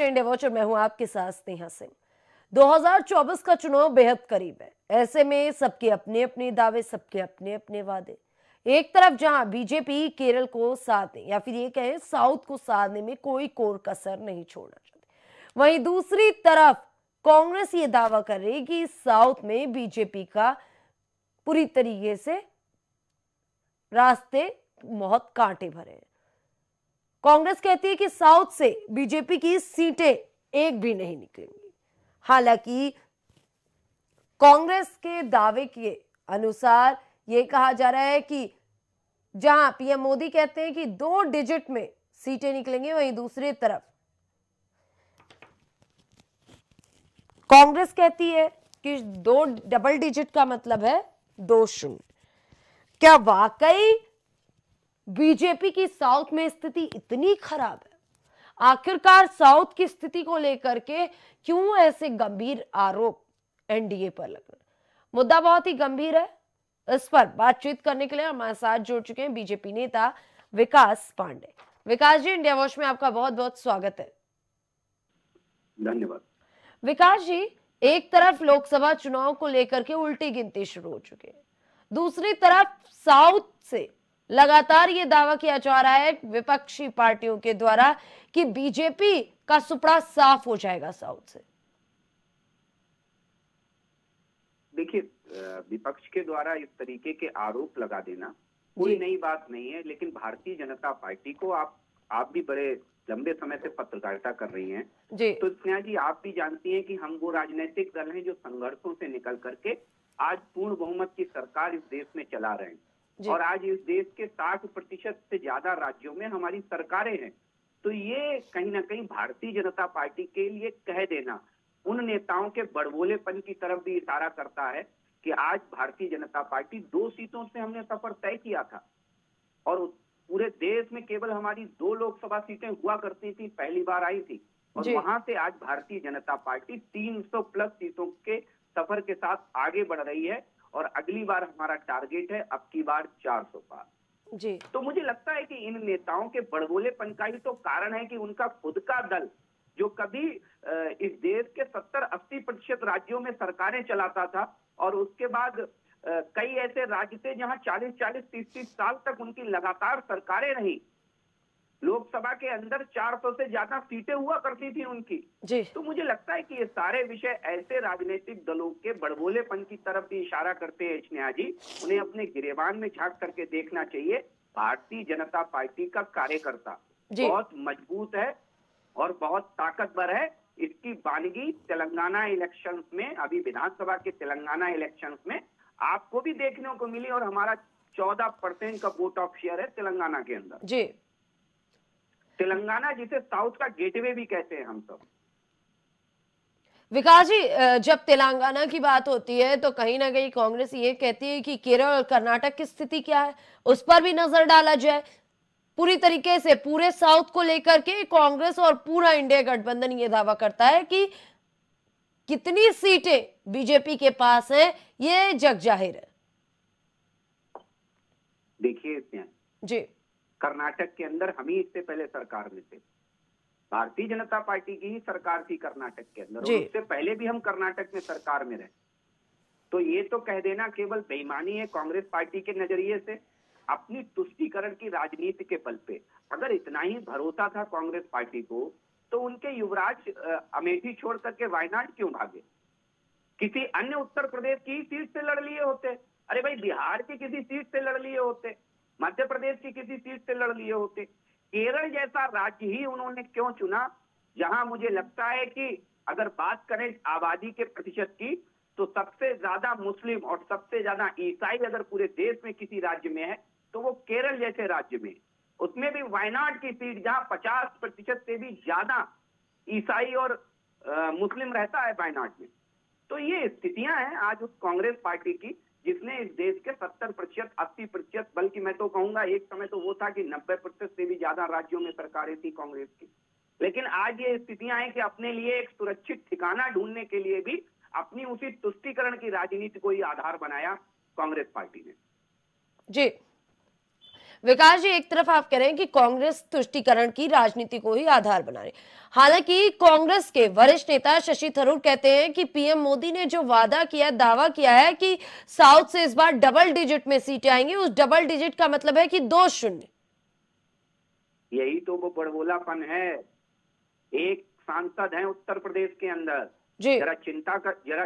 नमस्कार India watch और मैं हूं आपके साथ स्नेहा सिंह। 2024 का चुनाव बेहद करीब है। ऐसे में सबके अपने अपने दावे, सबके अपने अपने वादे। एक तरफ जहां बीजेपी केरल को साधने या फिर ये कहें साउथ को साधने में कोई कोर कसर नहीं छोड़ना चाहती, वहीं दूसरी तरफ कांग्रेस ये दावा कर रही है कि साउथ में बीजेपी का पूरी तरीके से रास्ते बहुत कांटे भरे हैं। कांग्रेस कहती है कि साउथ से बीजेपी की सीटें एक भी नहीं निकलेंगी। हालांकि कांग्रेस के दावे के अनुसार यह कहा जा रहा है कि जहां पीएम मोदी कहते हैं कि 2 डिजिट में सीटें निकलेंगी, वहीं दूसरी तरफ कांग्रेस कहती है कि 2 डबल डिजिट का मतलब है 2-0। क्या वाकई बीजेपी की साउथ में स्थिति इतनी खराब है? आखिरकार साउथ की स्थिति को लेकर के क्यों ऐसे गंभीर आरोप एनडीए पर लग रहे हैं? मुद्दा बहुत ही गंभीर है। इस पर बातचीत करने के लिए हमारे साथ जुड़ चुके हैं बीजेपी नेता विकास पांडे। विकास जी, इंडिया वॉच में आपका बहुत बहुत स्वागत है। धन्यवाद। विकास जी, एक तरफ लोकसभा चुनाव को लेकर के उल्टी गिनती शुरू हो चुकी है, दूसरी तरफ साउथ से लगातार ये दावा किया जा रहा है विपक्षी पार्टियों के द्वारा कि बीजेपी का सुपड़ा साफ हो जाएगा साउथ से। देखिए, विपक्ष के द्वारा इस तरीके के आरोप लगा देना कोई नई बात नहीं है, लेकिन भारतीय जनता पार्टी को आप भी बड़े लंबे समय से पत्रकारिता कर रही हैं जी। तो स्नेहा जी, आप भी जानती हैं कि हम वो राजनीतिक दल हैं जो संघर्षों से निकल करके आज पूर्ण बहुमत की सरकार इस देश में चला रहे हैं और आज इस देश के 60% से ज्यादा राज्यों में हमारी सरकारें हैं। तो ये कहीं ना कहीं भारतीय जनता पार्टी के लिए कह देना उन नेताओं के बड़बोलेपन की तरफ भी इशारा करता है कि आज भारतीय जनता पार्टी 2 सीटों से हमने सफर तय किया था और पूरे देश में केवल हमारी 2 लोकसभा सीटें हुआ करती थी, पहली बार आई थी और वहां से आज भारतीय जनता पार्टी 300 प्लस सीटों के सफर के साथ आगे बढ़ रही है और अगली बार हमारा टारगेट है अब की बार 400 पार जी। तो मुझे लगता है कि इन नेताओं के बड़बोलेपन का ही तो कारण है कि उनका खुद का दल जो कभी इस देश के 70-80% राज्यों में सरकारें चलाता था और उसके बाद कई ऐसे राज्य थे जहां 40-40, 30-30 साल तक उनकी लगातार सरकारें रही। लोकसभा के अंदर 400 से ज्यादा सीटें हुआ करती थी उनकी जी। तो मुझे लगता है कि ये सारे विषय ऐसे राजनीतिक दलों के बड़बोलेपन की तरफ भी इशारा करते हैं। स्नेहा जी, उन्हें अपने गिरेबान में झांक करके देखना चाहिए। भारतीय जनता पार्टी का कार्यकर्ता बहुत मजबूत है और बहुत ताकतवर है। इसकी बानगी तेलंगाना इलेक्शंस में, अभी विधानसभा के तेलंगाना इलेक्शंस में आपको भी देखने को मिली और हमारा 14% का वोट ऑफ शेयर है तेलंगाना के अंदर जी। तेलंगाना जिसे साउथ का गेटवे भी कहते हैं हम सब। विकास जी, जब तेलंगाना की बात होती है तो कहीं ना कहीं कांग्रेस ये कहती है कि केरल और कर्नाटक की स्थिति क्या है, उस पर भी नजर डाला जाए। पूरी तरीके से पूरे साउथ को लेकर के कांग्रेस और पूरा इंडिया गठबंधन ये दावा करता है कि कितनी सीटें बीजेपी के पास है ये जग जाहिर है। देखिए जी, कर्नाटक के अंदर हम ही इससे पहले सरकार में थे। भारतीय जनता पार्टी की ही सरकार थी कर्नाटक के अंदर और उससे पहले भी हम कर्नाटक में सरकार में रहे। तो ये तो कह देना केवल बेईमानी है कांग्रेस पार्टी के नजरिए से, अपनी तुष्टीकरण की राजनीति के बल पे। अगर इतना ही भरोसा था कांग्रेस पार्टी को तो उनके युवराज अमेठी छोड़ करके वायनाड क्यों भागे? किसी अन्य उत्तर प्रदेश की सीट से लड़ लिए होते। अरे भाई, बिहार की किसी सीट से लड़ लिए होते, मध्य प्रदेश की किसी सीट से लड़ लिए होते। केरल जैसा राज्य ही उन्होंने क्यों चुना जहां मुझे लगता है कि अगर बात करें आबादी के प्रतिशत की तो सबसे ज्यादा मुस्लिम और सबसे ज्यादा ईसाई अगर पूरे देश में किसी राज्य में है तो वो केरल जैसे राज्य में, उसमें भी वायनाड की सीट जहां 50% से भी ज्यादा ईसाई और मुस्लिम रहता है वायनाड में। तो ये स्थितियां हैं आज उस कांग्रेस पार्टी की जिसने इस देश के 70%, 80%, बल्कि मैं तो कहूंगा एक समय तो वो था कि 90% से भी ज्यादा राज्यों में सरकारें थी कांग्रेस की। लेकिन आज ये स्थितियां हैं कि अपने लिए एक सुरक्षित ठिकाना ढूंढने के लिए भी अपनी उसी तुष्टीकरण की राजनीति को ही आधार बनाया कांग्रेस पार्टी ने। जी विकास जी, एक तरफ आप कह रहे हैं कि कांग्रेस तुष्टीकरण की राजनीति को ही आधार बना रही, हालांकि कांग्रेस के वरिष्ठ नेता शशि थरूर कहते हैं कि पीएम मोदी ने जो वादा किया, दावा किया है कि साउथ से इस बार डबल डिजिट में सीटें आएंगी, उस डबल डिजिट का मतलब है कि 2-0। यही तो वो बड़बोलापन है। एक सांसद है उत्तर प्रदेश के अंदर, जी जरा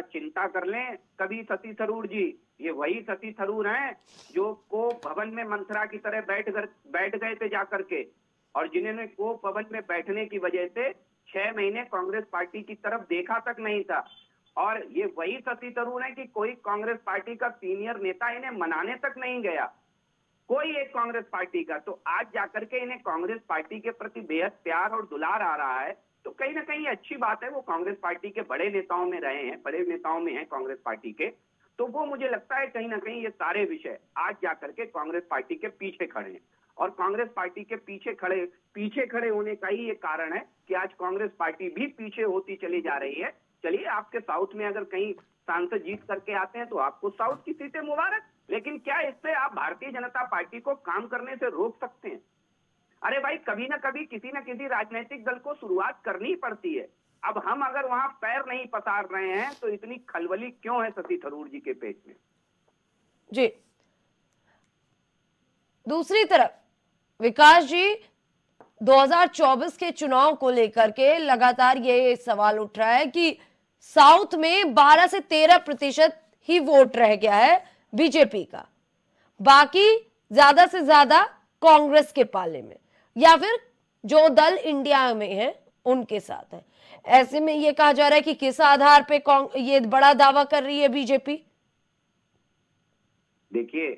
चिंता कर लें कभी शशि थरूर जी। ये वही शशि थरूर हैं जो कोप भवन में मंथरा की तरह बैठ गए थे जाकर के, और जिन्होंने कोप भवन में बैठने की वजह से 6 महीने कांग्रेस पार्टी की तरफ देखा तक नहीं था। और ये वही शशि थरूर है कि कोई कांग्रेस पार्टी का सीनियर नेता इन्हें मनाने तक नहीं गया, कोई एक कांग्रेस पार्टी का। तो आज जाकर के इन्हें कांग्रेस पार्टी के प्रति बेहद प्यार और दुलार आ रहा है, तो कहीं ना कहीं अच्छी बात है। वो कांग्रेस पार्टी के बड़े नेताओं में रहे हैं, बड़े नेताओं में हैं कांग्रेस पार्टी के, तो वो मुझे लगता है कहीं ना कहीं ये सारे विषय आज जाकर के कांग्रेस पार्टी के पीछे खड़े हैं। और कांग्रेस पार्टी के पीछे खड़े होने का ही ये कारण है कि आज कांग्रेस पार्टी भी पीछे होती चली जा रही है। चलिए, आपके साउथ में अगर कहीं सांसद जीत करके आते हैं तो आपको साउथ की सीटें मुबारक, लेकिन क्या इससे आप भारतीय जनता पार्टी को काम करने से रोक सकते हैं? अरे भाई, कभी ना कभी किसी न किसी राजनीतिक दल को शुरुआत करनी पड़ती है। अब हम अगर वहां पैर नहीं पसार रहे हैं तो इतनी खलबली क्यों है शशि थरूर जी के पेट में? जी, दूसरी तरफ विकास जी, 2024 के चुनाव को लेकर के लगातार ये सवाल उठ रहा है कि साउथ में 12 से 13% ही वोट रह गया है बीजेपी का, बाकी ज्यादा से ज्यादा कांग्रेस के पाले में या फिर जो दल इंडिया में है उनके साथ है। ऐसे में ये कहा जा रहा है कि किस आधार पे ये बड़ा दावा कर रही है बीजेपी? देखिए,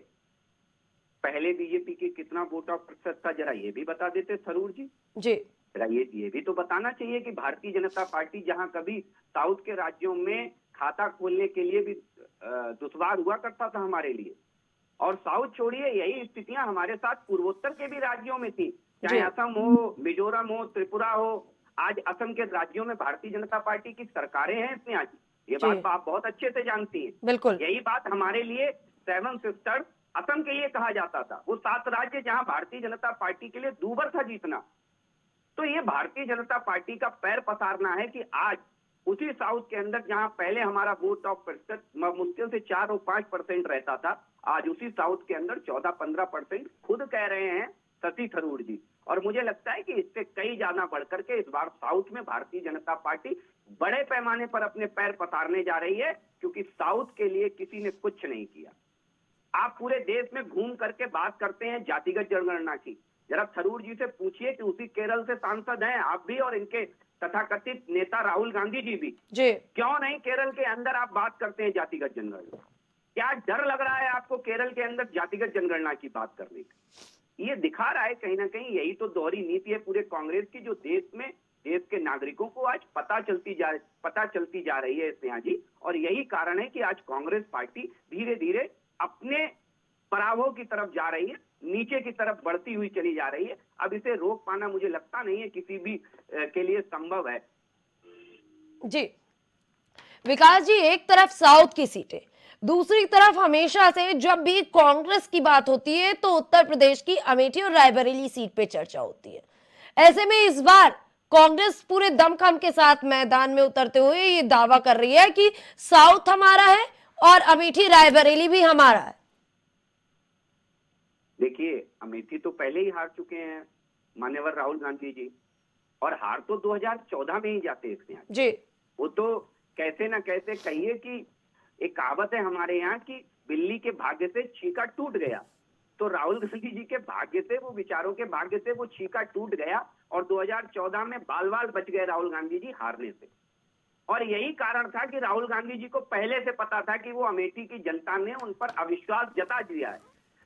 पहले बीजेपी के कितना वोट ऑफ प्रतिशत था, जरा ये भी बता देते थरूर जी। जी, जरा ये भी तो बताना चाहिए कि भारतीय जनता पार्टी जहां कभी साउथ के राज्यों में खाता खोलने के लिए भी दुश्वार हुआ करता था हमारे लिए, और साउथ छोड़िए, यही स्थितियां हमारे साथ पूर्वोत्तर के भी राज्यों में थी, चाहे असम हो, मिजोरम हो, त्रिपुरा हो। आज असम के राज्यों में भारतीय जनता पार्टी की सरकारें हैं इसमें आज, ये बात आप बहुत अच्छे से जानती हैं। बिल्कुल। यही बात हमारे लिए 7 सिस्टर्स असम के लिए कहा जाता था, वो 7 राज्य जहां भारतीय जनता पार्टी के लिए दूभर था जीतना। तो ये भारतीय जनता पार्टी का पैर पसारना है कि आज उसी साउथ के अंदर जहां पहले हमारा वोट ऑफ प्रतिशत मुश्किल से 4 और 5% रहता था, आज उसी साउथ के अंदर 14-15% खुद कह रहे हैं शशि थरूर जी। और मुझे लगता है कि इससे कई ज्यादा बढ़कर के इस बार साउथ में भारतीय जनता पार्टी बड़े पैमाने पर अपने पैर पसारने जा रही है, क्योंकि साउथ के लिए किसी ने कुछ नहीं किया। आप पूरे देश में घूम करके बात करते हैं जातिगत जनगणना की, जरा थरूर जी से पूछिए कि उसी केरल से सांसद हैं आप भी और इनके तथाकथित नेता राहुल गांधी जी भी, जी, क्यों नहीं केरल के अंदर आप बात करते हैं जातिगत जनगणना? क्या डर लग रहा है आपको केरल के अंदर जातिगत जनगणना की बात करने का? ये दिखा रहा है कहीं ना कहीं, यही तो दोहरी नीति है पूरे कांग्रेस की, जो देश के नागरिकों को आज पता चलती जा रही है स्नेहा जी। और यही कारण है कि आज कांग्रेस पार्टी धीरे धीरे अपने पराभव की तरफ जा रही है, नीचे की तरफ बढ़ती हुई चली जा रही है। अब इसे रोक पाना मुझे लगता नहीं है किसी भी के लिए संभव है। जी विकास जी, एक तरफ साउथ की सीटें, दूसरी तरफ हमेशा से जब भी कांग्रेस की बात होती है तो उत्तर प्रदेश की अमेठी और रायबरेली सीट पे चर्चा होती है। ऐसे में इस बार कांग्रेस पूरे दमखम के साथ मैदान में उतरते हुए ये दावा कर रही है कि साउथ हमारा है और अमेठी रायबरेली भी हमारा है। देखिए, अमेठी तो पहले ही हार चुके हैं मान्यवर राहुल गांधी जी, और हार तो 2014 में ही जाते हैं जी। वो तो कैसे ना कैसे कहिए कि एक कहावत है हमारे यहाँ की, बिल्ली के भाग्य से छीका टूट गया। तो राहुल गांधी जी के भाग्य से, वो विचारों के भाग्य से वो छीका टूट गया और 2014 में बाल बाल बच गए राहुल गांधी जी हारने से। और यही कारण था कि राहुल गांधी जी को पहले से पता था कि वो अमेठी की जनता ने उन पर अविश्वास जता दिया है।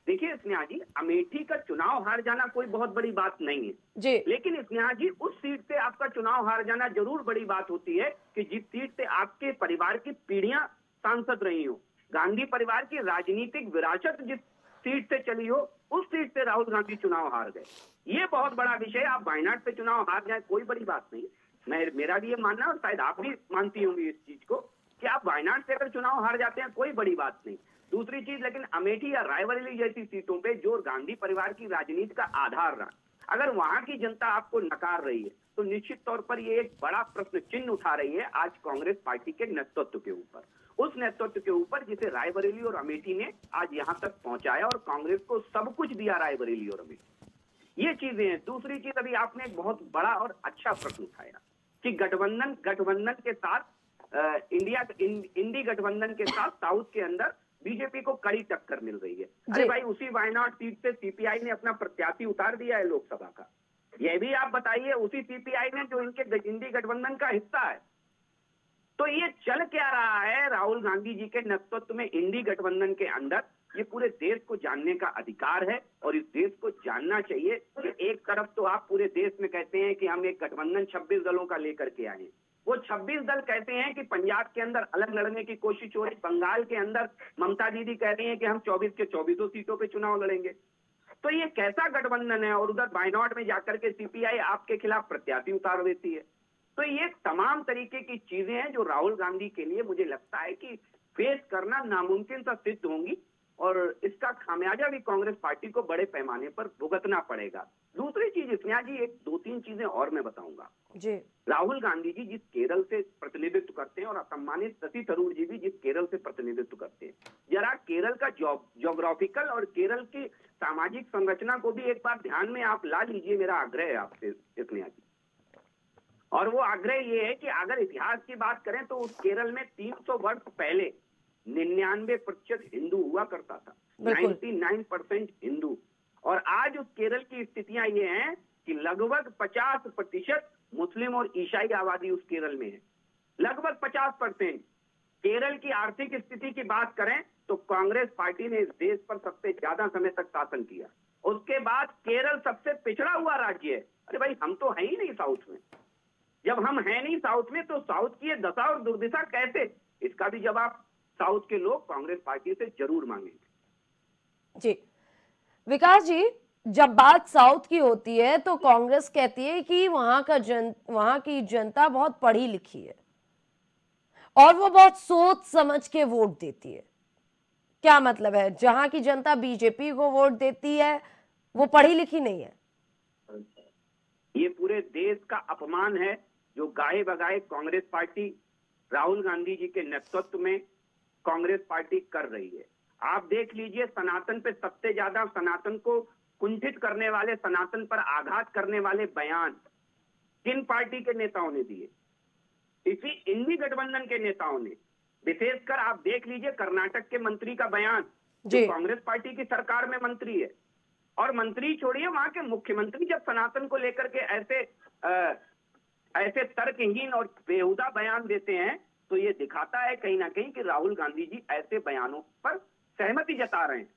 देखिए स्नेहा जी, अमेठी का चुनाव हार जाना कोई बहुत बड़ी बात नहीं है जी, लेकिन स्नेहा जी, उस सीट से आपका चुनाव हार जाना जरूर बड़ी बात होती है कि जिस सीट से आपके परिवार की पीढ़ियां सांसद रही हो, गांधी परिवार की राजनीतिक विरासत जिस सीट से चली हो, उस सीट से राहुल गांधी चुनाव हार गए। ये बहुत बड़ा विषय। आप वायनाड से चुनाव हार जाए कोई बड़ी बात नहीं, मेरा भी ये मानना, और शायद आप भी मानती होंगी इस चीज को, कि आप वायनाड से अगर चुनाव हार जाते हैं कोई बड़ी बात नहीं। दूसरी चीज, लेकिन अमेठी या रायबरेली जैसी सीटों पे जो गांधी परिवार की राजनीति का आधार रहा, अगर वहां की जनता आपको नकार रही है तो निश्चित तौर पर ये एक बड़ा प्रश्न चिन्ह उठा रही है आज कांग्रेस पार्टी के नेतृत्व के ऊपर, उस नेतृत्व के ऊपर जिसे रायबरेली और अमेठी ने आज यहां तक पहुंचाया और कांग्रेस को सब कुछ दिया रायबरेली और अमेठी। ये चीजें हैं। दूसरी चीज, अभी आपने एक बहुत बड़ा और अच्छा प्रश्न उठाया कि गठबंधन के साथ इंडी गठबंधन के साथ साउथ के अंदर बीजेपी को कड़ी टक्कर मिल रही है। अरे भाई, उसी वायनाड सीट से सीपीआई ने अपना प्रत्याशी उतार दिया है लोकसभा का। यह भी आप बताइए, उसी सीपीआई ने जो इनके इंडी गठबंधन का हिस्सा है। तो ये चल क्या रहा है राहुल गांधी जी के नेतृत्व में इंडी गठबंधन के अंदर, ये पूरे देश को जानने का अधिकार है और इस देश को जानना चाहिए कि एक तरफ तो आप पूरे देश में कहते हैं कि हम एक गठबंधन 26 दलों का लेकर के आए हैं, वो 26 दल कहते हैं कि पंजाब के अंदर अलग लड़ने की कोशिश हो रही, बंगाल के अंदर ममता दीदी कह रही हैं कि हम 24 के 24 सीटों पे चुनाव लड़ेंगे। तो ये कैसा गठबंधन है? और उधर वायनाड में जाकर के सीपीआई आपके खिलाफ प्रत्याशी उतार देती है। तो ये तमाम तरीके की चीजें हैं जो राहुल गांधी के लिए मुझे लगता है कि फेस करना नामुमकिन सा सिद्ध होंगी और इसका खामियाजा भी कांग्रेस पार्टी को बड़े पैमाने पर भुगतना पड़ेगा। दूसरी चीज स्नेहा जी, एक दो तीन चीजें और मैं बताऊंगा जी। राहुल गांधी जी जिस केरल से प्रतिनिधित्व करते हैं और सम्मानित शशि थरूर जी भी जिस केरल से प्रतिनिधित्व करते हैं, जरा केरल का ज्योग्राफिकल और केरल की सामाजिक संरचना को भी एक बार ध्यान में आप ला लीजिए, मेरा आग्रह है आपसे स्नेहा जी। और वो आग्रह ये है कि अगर इतिहास की बात करें तो उस केरल में 300 वर्ष पहले 99% हिंदू हुआ करता था, 99% हिंदू। और आज उस केरल की स्थितियां ये हैं कि लगभग 50% मुस्लिम और ईसाई आबादी उस केरल में है, लगभग 50%। केरल की आर्थिक स्थिति की बात करें तो कांग्रेस पार्टी ने इस देश पर सबसे ज्यादा समय तक शासन किया। उसके बाद केरल सबसे पिछड़ा हुआ राज्य है। अरे भाई, हम तो है ही नहीं साउथ में। जब हम हैं नहीं साउथ में तो साउथ की ये दशा और दुर्दशा कैसे? इसका भी जवाब साउथ के लोग कांग्रेस पार्टी से जरूर मांगेंगे। जी विकास जी, जब बात साउथ की होती है तो कांग्रेस कहती है कि वहां की जनता बहुत पढ़ी लिखी है और वो बहुत सोच समझ के वोट देती है। क्या मतलब है? जहां की जनता बीजेपी को वोट देती है वो पढ़ी लिखी नहीं है? ये पूरे देश का अपमान है जो गाये बगाए कांग्रेस पार्टी राहुल गांधी जी के नेतृत्व में कांग्रेस पार्टी कर रही है। आप देख लीजिए, सनातन पे सबसे ज्यादा सनातन को कुंठित करने वाले, सनातन पर आघात करने वाले बयान किन पार्टी के नेताओं ने दिए? इसी इंडी गठबंधन के नेताओं ने। विशेषकर आप देख लीजिए कर्नाटक के मंत्री का बयान, जो कांग्रेस पार्टी की सरकार में मंत्री है। और मंत्री छोड़िए, वहां के मुख्यमंत्री जब सनातन को लेकर के ऐसे तर्कहीन और बेहुदा बयान देते हैं तो ये दिखाता है कहीं ना कहीं कि राहुल गांधी जी ऐसे बयानों पर सहमति जता रहे हैं।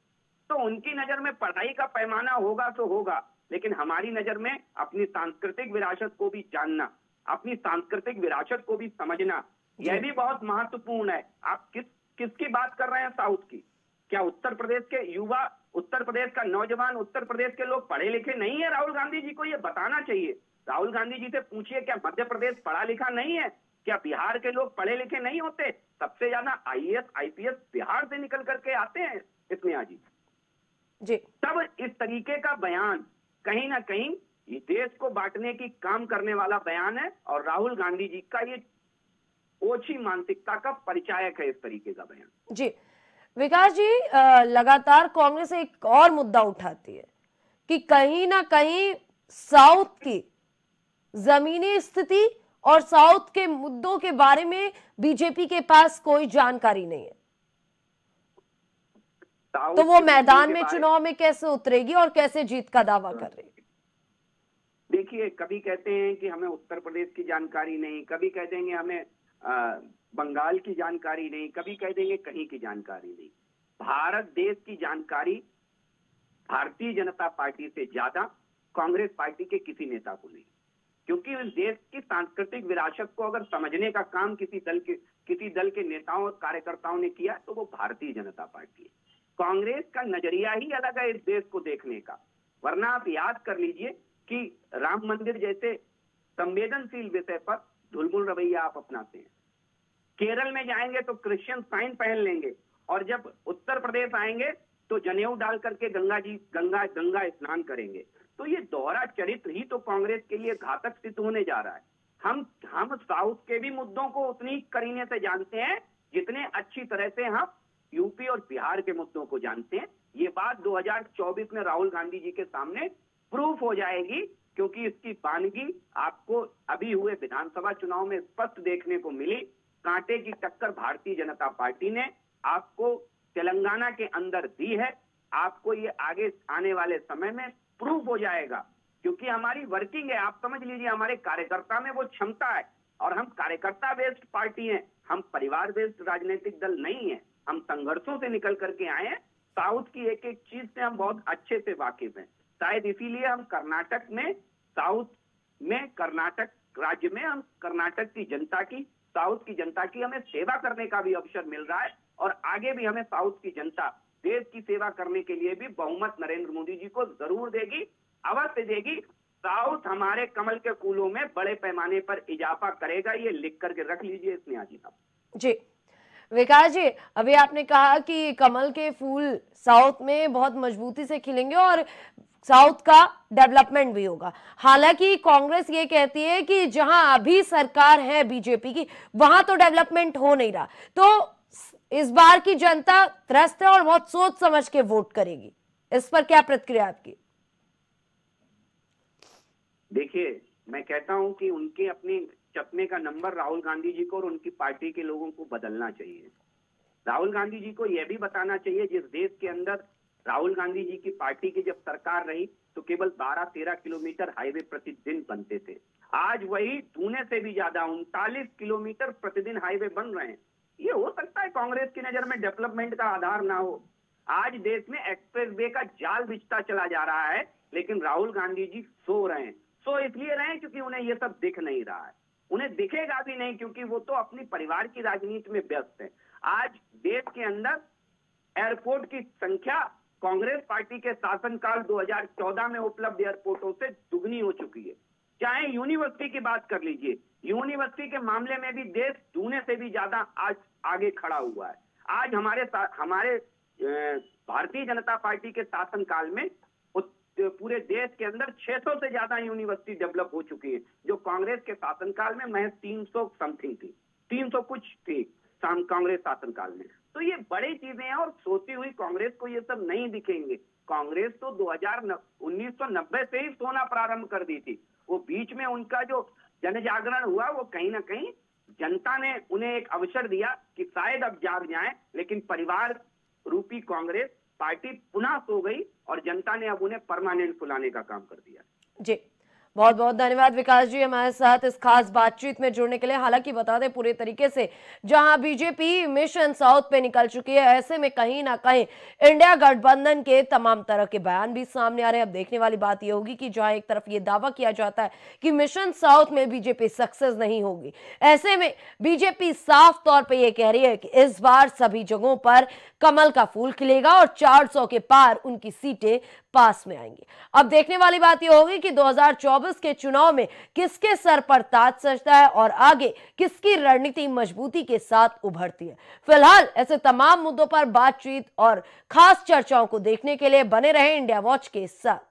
तो उनकी नजर में पढ़ाई का पैमाना होगा तो होगा, लेकिन हमारी नजर में अपनी सांस्कृतिक विरासत को भी जानना, अपनी सांस्कृतिक विरासत को भी समझना, यह भी बहुत महत्वपूर्ण है। आप किसकी बात कर रहे हैं साउथ की? क्या उत्तर प्रदेश के युवा, उत्तर प्रदेश का नौजवान, उत्तर प्रदेश के लोग पढ़े लिखे नहीं है? राहुल गांधी जी को ये बताना चाहिए। राहुल गांधी जी से पूछिए, क्या मध्य प्रदेश पढ़ा लिखा नहीं है? क्या बिहार के लोग पढ़े लिखे नहीं होते? सबसे ज्यादा आईएएस आईपीएस बिहार से निकल करके आते हैं स्नेहा जी। तब इस तरीके का बयान कहीं ना कहीं ये देश को बांटने की काम करने वाला बयान है और राहुल गांधी जी का ये ओछी मानसिकता का परिचायक है इस तरीके का बयान। जी विकास जी, लगातार कांग्रेस एक और मुद्दा उठाती है कि कहीं ना कहीं साउथ की जमीनी स्थिति और साउथ के मुद्दों के बारे में बीजेपी के पास कोई जानकारी नहीं है। तो वो मैदान में चुनाव में कैसे उतरेगी और कैसे जीत का दावा कर रही है? देखिए, कभी कहते हैं कि हमें उत्तर प्रदेश की जानकारी नहीं, कभी कह देंगे हमें बंगाल की जानकारी नहीं, कभी कह देंगे कहीं की जानकारी नहीं। भारत देश की जानकारी भारतीय जनता पार्टी से ज्यादा कांग्रेस पार्टी के किसी नेता को नहीं, क्योंकि उस देश की सांस्कृतिक विरासत को अगर समझने का काम किसी दल के नेताओं और कार्यकर्ताओं ने किया तो वो भारतीय जनता पार्टी है। कांग्रेस का नजरिया ही अलग है इस देश को देखने का। वरना आप याद कर लीजिए कि राम मंदिर जैसे संवेदनशील विषय पर ढुलमुल रवैया आप अपनाते हैं। केरल में जाएंगे तो क्रिश्चियन साइन पहन लेंगे, और जब उत्तर प्रदेश आएंगे तो जनेऊ डाल करके गंगा स्नान करेंगे। तो ये दोहरा चरित्र ही तो कांग्रेस के लिए घातक सिद्ध होने जा रहा है। हम साउथ के भी मुद्दों को उतनी करीने से जानते हैं जितने अच्छी तरह से हम यूपी और बिहार के मुद्दों को जानते हैं। ये बात 2024 में राहुल गांधी जी के सामने प्रूफ हो जाएगी, क्योंकि इसकी वानगी आपको अभी हुए विधानसभा चुनाव में स्पष्ट देखने को मिली। कांटे की टक्कर भारतीय जनता पार्टी ने आपको तेलंगाना के अंदर दी है। आपको ये आगे आने वाले समय में प्रूफ हो जाएगा, क्योंकि हमारी वर्किंग है। आप समझ लीजिए हमारे कार्यकर्ता में वो क्षमता है, और हम कार्यकर्ता बेस्ड पार्टी हैं, हम परिवार बेस्ड राजनीतिक दल नहीं है। हम संघर्षों से निकल करके आए हैं। साउथ की एक एक चीज से हम बहुत अच्छे से वाकिफ हैं। शायद इसीलिए हम कर्नाटक में, साउथ में, कर्नाटक राज्य में हम कर्नाटक की जनता की, साउथ की जनता की हमें सेवा करने का भी अवसर मिल रहा है, और आगे भी हमें साउथ की जनता देश की सेवा करने के लिए भी बहुमत नरेंद्र मोदी जी को जरूर देगी, अवश्य देगी। साउथ हमारे कमल के फूलों में बड़े पैमाने पर इजाफा करेगा, ये लिख करके रख लीजिए स्नेहा जी साहब। जी विकास जी, अभी आपने कहा कि कमल के फूल साउथ में बहुत मजबूती से खिलेंगे और साउथ का डेवलपमेंट भी होगा। हालांकि कांग्रेस ये कहती है कि जहां अभी सरकार है बीजेपी की, वहां तो डेवलपमेंट हो नहीं रहा। तो इस बार की जनता त्रस्त है और बहुत सोच समझ के वोट करेगी। इस पर क्या प्रतिक्रिया आपकी? देखिए, मैं कहता हूं कि उनके अपने चकमे का नंबर राहुल गांधी जी को और उनकी पार्टी के लोगों को बदलना चाहिए। राहुल गांधी जी को यह भी बताना चाहिए, जिस देश के अंदर राहुल गांधी जी की पार्टी की जब सरकार रही तो केवल 12-13 किलोमीटर हाईवे प्रतिदिन बनते थे। आज वही दूने से भी ज्यादा 39 किलोमीटर प्रतिदिन हाईवे बन रहे हैं। ये हो सकता है कांग्रेस की नजर में डेवलपमेंट का आधार ना हो। आज देश में एक्सप्रेस वे का जाल बिछता चला जा रहा है, लेकिन राहुल गांधी जी सो रहे हैं। सो इसलिए रहे हैं क्योंकि उन्हें ये सब दिख नहीं रहा है। उन्हें दिखेगा भी नहीं, क्योंकि वो तो अपनी परिवार की राजनीति में व्यस्त है। आज देश के अंदर एयरपोर्ट की संख्या कांग्रेस पार्टी के शासनकाल 2014 में उपलब्ध एयरपोर्टों से दुगनी हो चुकी है। चाहे यूनिवर्सिटी की बात कर लीजिए, यूनिवर्सिटी के मामले में भी देश दूने से भी ज्यादा आज आगे खड़ा हुआ है। आज हमारे भारतीय जनता पार्टी के शासनकाल में पूरे देश के अंदर 600 से ज्यादा यूनिवर्सिटी डेवलप हो चुकी है, जो कांग्रेस के शासनकाल में महज 300 समथिंग थी, 300 कुछ थी कांग्रेस शासनकाल में। तो ये बड़ी चीजें हैं, और सोती हुई कांग्रेस को ये सब नहीं दिखेंगे। कांग्रेस तो 1990 से ही सोना प्रारंभ कर दी थी। वो बीच में उनका जो जन जागरण हुआ, वो कहीं ना कहीं जनता ने उन्हें एक अवसर दिया कि शायद अब जाग जाएं, लेकिन परिवार रूपी कांग्रेस पार्टी पुनः सो गई और जनता ने अब उन्हें परमानेंट सुलाने का काम कर दिया। जी बहुत बहुत धन्यवाद विकास जी हमारे साथ इस खास बातचीत में जुड़ने के लिए। हालांकि बता दें पूरे तरीके से जहां बीजेपी मिशन साउथ पे निकल चुकी है, ऐसे में कहीं ना कहीं इंडिया गठबंधन के तमाम तरह के बयान भी सामने आ रहे हैं। अब देखने वाली बात यह होगी कि जहां एक तरफ ये दावा किया जाता है कि मिशन साउथ में बीजेपी सक्सेस नहीं होगी, ऐसे में बीजेपी साफ तौर पर यह कह रही है कि इस बार सभी जगहों पर कमल का फूल खिलेगा और 400 के पार उनकी सीटें पास में आएंगी। अब देखने वाली बात यह होगी कि 2024 के चुनाव में किसके सर पर ताज सजता है और आगे किसकी रणनीति मजबूती के साथ उभरती है। फिलहाल ऐसे तमाम मुद्दों पर बातचीत और खास चर्चाओं को देखने के लिए बने रहे इंडिया वॉच के साथ।